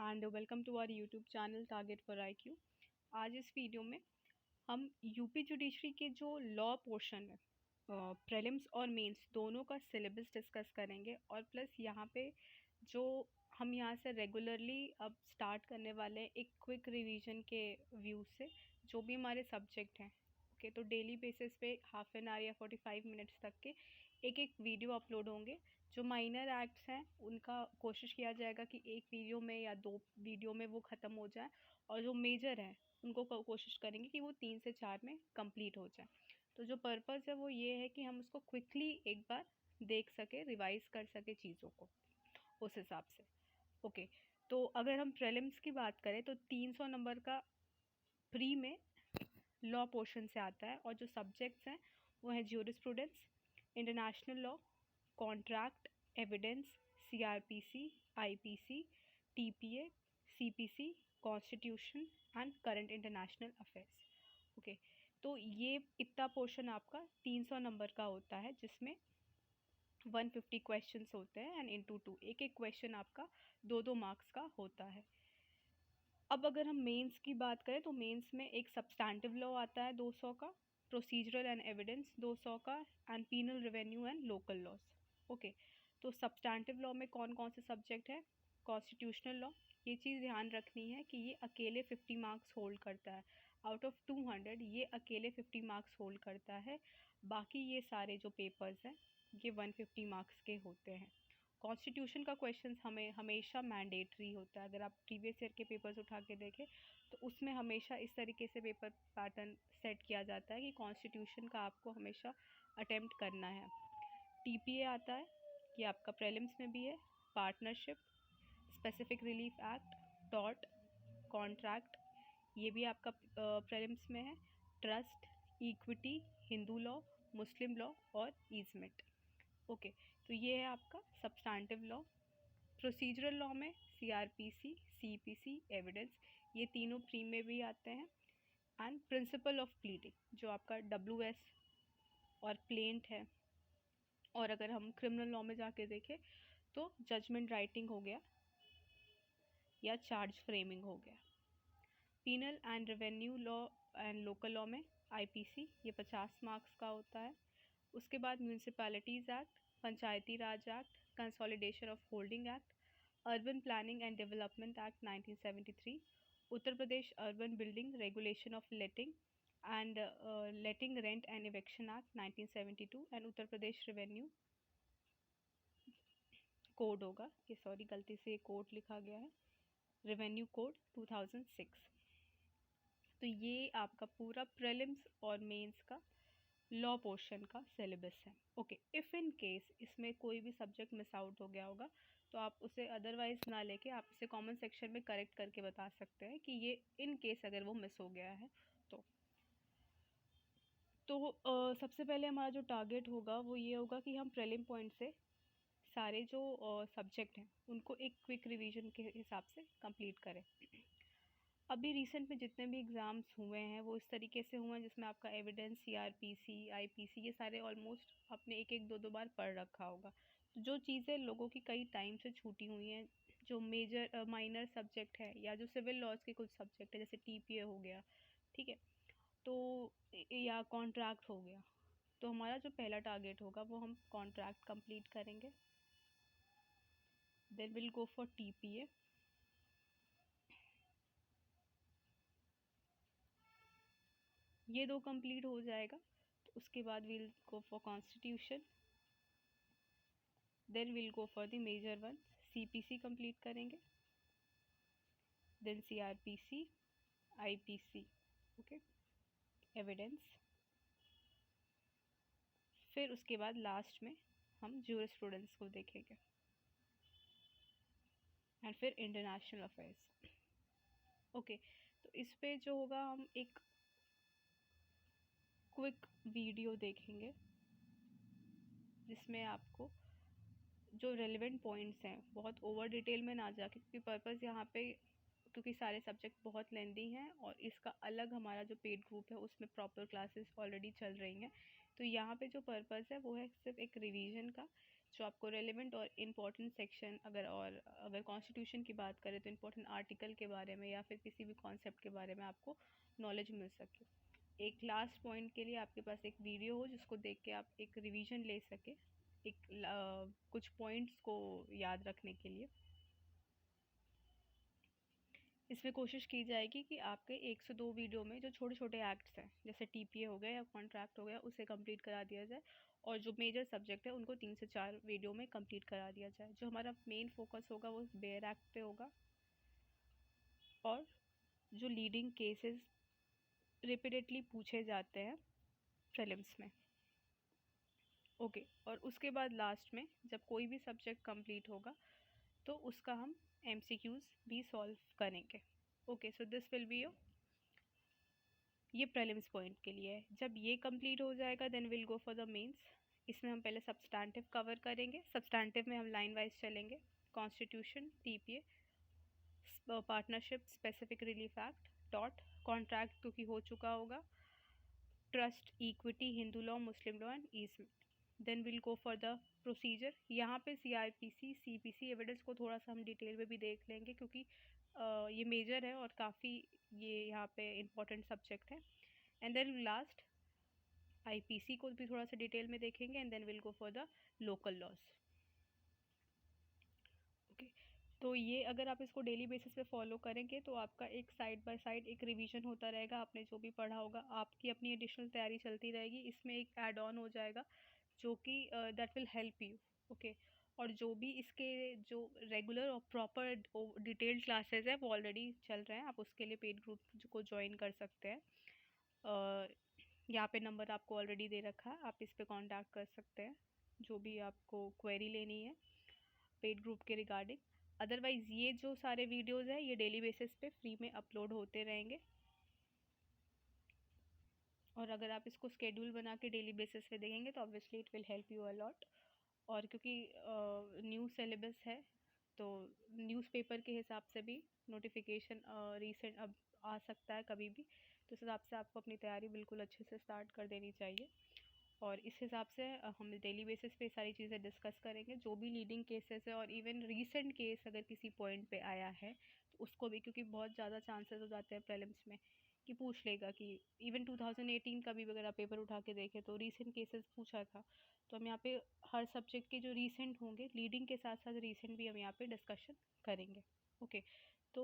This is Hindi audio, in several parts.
And welcome to our YouTube channel target for IQ। आज इस वीडियो में हम यूपी जुडिशरी के जो लॉ पोर्शन है, प्रीलिम्स और मेंस दोनों का सिलेबस डिस्कस करेंगे और प्लस यहाँ पे जो हम यहाँ से रेगुलरली अब स्टार्ट करने वाले हैं एक क्विक रिवीजन के व्यू से जो भी हमारे सब्जेक्ट हैं। ओके, तो डेली बेसिस पे हाफ एन आवर या 45 मिनट्स तक के एक एक वीडियो अपलोड होंगे। जो माइनर एक्ट्स हैं उनका कोशिश किया जाएगा कि एक वीडियो में या 2 वीडियो में वो ख़त्म हो जाए, और जो मेजर हैं उनको कोशिश करेंगे कि वो 3 से 4 में कंप्लीट हो जाए। तो जो पर्पज़ है वो ये है कि हम उसको क्विकली एक बार देख सकें, रिवाइज़ कर सकें चीज़ों को उस हिसाब से। ओके, तो अगर हम प्रीलिम्स की बात करें तो 300 नंबर का प्री में लॉ पोर्शन से आता है, और जो सब्जेक्ट्स हैं वो हैं jurisprudence, international law, contract, evidence, CRPC, IPC, TPA, CPC, constitution and current international affairs. Okay, तो ये इतना पोर्शन आपका 300 नंबर का होता है, जिसमें 150 क्वेश्चंस होते हैं एंड इंटू 2 एक एक क्वेश्चन आपका 2-2 मार्क्स का होता है। अब अगर हम मेंस की बात करें तो मेंस में एक सब्सटैंटिव लॉ आता है 200 का, प्रोसीजरल एंड एविडेंस 200 का, and penal revenue and local laws. Okay, तो सब्सटैंटिव लॉ में कौन कौन से सब्जेक्ट है? कॉन्स्टिट्यूशनल लॉ, ये चीज़ ध्यान रखनी है कि ये अकेले 50 मार्क्स होल्ड करता है। आउट ऑफ 200 ये अकेले 50 मार्क्स होल्ड करता है। बाकी ये सारे जो पेपर्स हैं ये 150 मार्क्स के होते हैं। कॉन्स्टिट्यूशन का क्वेश्चन हमें हमेशा मैंडेटरी होता है। अगर आप प्रीवियस ईयर के पेपर्स उठा के देखें तो उसमें हमेशा इस तरीके से पेपर पैटर्न सेट किया जाता है कि कॉन्स्टिट्यूशन का आपको हमेशा अटेम्प्ट करना है। TPA आता है, ये आपका प्रीलिम्स में भी है। Partnership, specific relief act, tort, contract, ये भी आपका प्रीलिम्स में है। Trust, equity, Hindu law, Muslim law और ईजमेंट। ओके, तो ये है आपका सब्सटैंटिव लॉ। प्रोसीजरल लॉ में CRPC, CPC, एविडेंस, ये तीनों प्री में भी आते हैं। एंड प्रिंसिपल ऑफ प्लीडिंग जो आपका WS और प्लेंट है। और अगर हम क्रिमिनल लॉ में जाके देखें तो जजमेंट राइटिंग हो गया या चार्ज फ्रेमिंग हो गया। Penal and revenue law and local law में IPC, ये 50 मार्क्स का होता है। उसके बाद municipalities act, Panchayati Raj act, consolidation of holding act, urban planning and development act 1973, Uttar Pradesh urban building regulation of letting and letting rent and eviction act 1972, and Uttar Pradesh revenue code होगा, ये सॉरी गलती से कोड लिखा गया है, रेवेन्यू कोड 2006। तो ये आपका पूरा प्रीलिम्स और मेंस का लॉ पोर्शन का सिलेबस है। ओके, इफ़ इन केस इसमें कोई भी सब्जेक्ट मिस आउट हो गया होगा तो आप उसे अदरवाइज़ ना लेके आप इसे कमेंट सेक्शन में करेक्ट करके बता सकते हैं कि ये इन केस अगर वो मिस हो गया है तो सबसे पहले हमारा जो टारगेट होगा वो ये होगा कि हम प्रीलिम पॉइंट से सारे जो सब्जेक्ट हैं उनको एक क्विक रिवीजन के हिसाब से कंप्लीट करें। अभी रिसेंट में जितने भी एग्ज़ाम्स हुए हैं वो इस तरीके से हुए हैं जिसमें आपका एविडेंस, CRPC, IPC ये सारे ऑलमोस्ट आपने एक एक दो दो बार पढ़ रखा होगा। तो जो चीज़ें लोगों की कई टाइम से छूटी हुई हैं, जो मेजर माइनर सब्जेक्ट है या जो सिविल लॉज के कुछ सब्जेक्ट है जैसे TPA हो गया, ठीक है, तो या कॉन्ट्रैक्ट हो गया, तो हमारा जो पहला टारगेट होगा वो हम कॉन्ट्रैक्ट कंप्लीट करेंगे। Then will go for TPA। ये 2 कंप्लीट हो जाएगा तो उसके बाद will go for constitution. Then will go for the major one, CPC complete करेंगे, then CRPC, IPC, okay, evidence, फिर उसके बाद लास्ट में हम ज्यूरिस्प्रूडेंस को देखेंगे एंड फिर इंटरनेशनल अफेयर्स। ओके, तो इस पे जो होगा हम एक क्विक वीडियो देखेंगे जिसमें आपको जो रेलेवेंट पॉइंट्स हैं, बहुत ओवर डिटेल में ना जाके, क्योंकि पर्पज़ यहाँ पे क्योंकि सारे सब्जेक्ट बहुत लेंदी हैं और इसका अलग हमारा जो पेड ग्रुप है उसमें प्रॉपर क्लासेस ऑलरेडी चल रही हैं। तो यहाँ पे जो पर्पज़ है वो है सिर्फ एक रिवीजन का जो आपको रेलिवेंट और इम्पॉर्टेंट सेक्शन, अगर कॉन्स्टिट्यूशन की बात करें तो इम्पोर्टेंट आर्टिकल के बारे में या फिर किसी भी कॉन्सेप्ट के बारे में आपको नॉलेज मिल सके। एक लास्ट पॉइंट के लिए आपके पास एक वीडियो हो जिसको देख के आप एक रिवीजन ले सके, कुछ पॉइंट्स को याद रखने के लिए। इसमें कोशिश की जाएगी कि आपके 1 से 2 वीडियो में जो छोटे छोटे एक्ट्स हैं, जैसे टीपीए हो गया या कॉन्ट्रैक्ट हो गया, उसे कंप्लीट करा दिया जाए, और जो मेजर सब्जेक्ट है उनको 3 से 4 वीडियो में कंप्लीट करा दिया जाए। जो हमारा मेन फोकस होगा वो बेयर एक्ट पे होगा, और जो लीडिंग केसेस रिपीटेडली पूछे जाते हैं प्रीलिम्स में। ओके, और उसके बाद लास्ट में जब कोई भी सब्जेक्ट कंप्लीट होगा तो उसका हम एमसीक्यूज भी सॉल्व करेंगे। Okay, so this will be your, ये प्रीलिम्स पॉइंट के लिए है। जब ये कंप्लीट हो जाएगा then will go for the mains. इसमें हम पहले सब्सटैंटिव कवर करेंगे। सब्सटैंटिव में हम लाइन वाइज चलेंगे। Constitution, TPA, partnership, specific relief act, dot, contract क्योंकि हो चुका होगा, trust, equity, Hindu law, Muslim law and easement. Then will go for the procedure. यहाँ पे सीआईपीसी, सीपीसी एविडेंस को थोड़ा सा हम डिटेल में भी देख लेंगे क्योंकि ये मेजर है और काफ़ी ये यहाँ पे इम्पोर्टेंट सब्जेक्ट है। एंड देन लास्ट आईपीसी को भी थोड़ा सा डिटेल में देखेंगे, and then will go for the local laws. Okay, तो ये अगर आप इसको डेली बेसिस पे फॉलो करेंगे तो आपका एक साइड बाय साइड एक रिवीजन होता रहेगा। आपने जो भी पढ़ा होगा, आपकी अपनी एडिशनल तैयारी चलती रहेगी। इसमें एक ऐड ऑन हो जाएगा जो कि that will help you. Okay, और जो भी इसके जो रेगुलर और प्रॉपर डिटेल्ड क्लासेस है वो ऑलरेडी चल रहे हैं। आप उसके लिए पेड ग्रुप को ज्वाइन कर सकते हैं। यहाँ पे नंबर आपको ऑलरेडी दे रखा है, आप इस पे कांटेक्ट कर सकते हैं जो भी आपको क्वेरी लेनी है पेड ग्रुप के रिगार्डिंग। अदरवाइज़ ये जो सारे वीडियोज़ हैं ये डेली बेसिस पे फ्री में अपलोड होते रहेंगे, और अगर आप इसको स्केड्यूल बना के डेली बेसिस पे देखेंगे तो obviously it will help you a lot. और क्योंकि न्यू सिलेबस है तो न्यूज़पेपर के हिसाब से भी नोटिफिकेशन रीसेंट अब आ सकता है कभी भी, तो उस हिसाब से आपको अपनी तैयारी बिल्कुल अच्छे से स्टार्ट कर देनी चाहिए। और इस हिसाब से हम डेली बेसिस पे सारी चीज़ें डिस्कस करेंगे, जो भी लीडिंग केसेस है और इवन रीसेंट केस अगर किसी पॉइंट पे आया है तो उसको भी, क्योंकि बहुत ज़्यादा चांसेस हो जाते हैं प्रीलिम्स में कि पूछ लेगा कि इवन 2018 का भी अगर आप पेपर उठा के देखें तो रीसेंट केसेस पूछा था। तो हम यहाँ पे हर सब्जेक्ट के जो रीसेंट होंगे लीडिंग के साथ साथ रीसेंट भी हम यहाँ पे डिस्कशन करेंगे। ओके, तो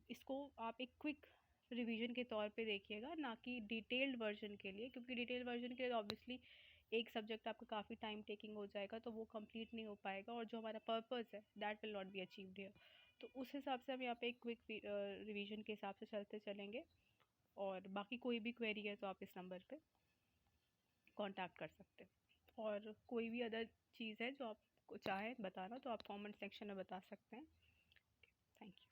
इसको आप एक क्विक रिवीजन के तौर पे देखिएगा, ना कि डिटेल्ड वर्जन के लिए, क्योंकि डिटेल्ड वर्जन के लिए ऑब्वियसली एक सब्जेक्ट आपका काफ़ी टाइम टेकिंग हो जाएगा तो वो कंप्लीट नहीं हो पाएगा, और जो हमारा पर्पस है that will not be achieved here. तो उस हिसाब से हम यहाँ पे एक क्विक रिवीजन के हिसाब से चलते चलेंगे, और बाकी कोई भी क्वेरी है तो आप इस नंबर पे कांटेक्ट कर सकते हैं। और कोई भी अदर चीज़ है जो आपको चाहे बताना तो आप कमेंट सेक्शन में बता सकते हैं। Thank you.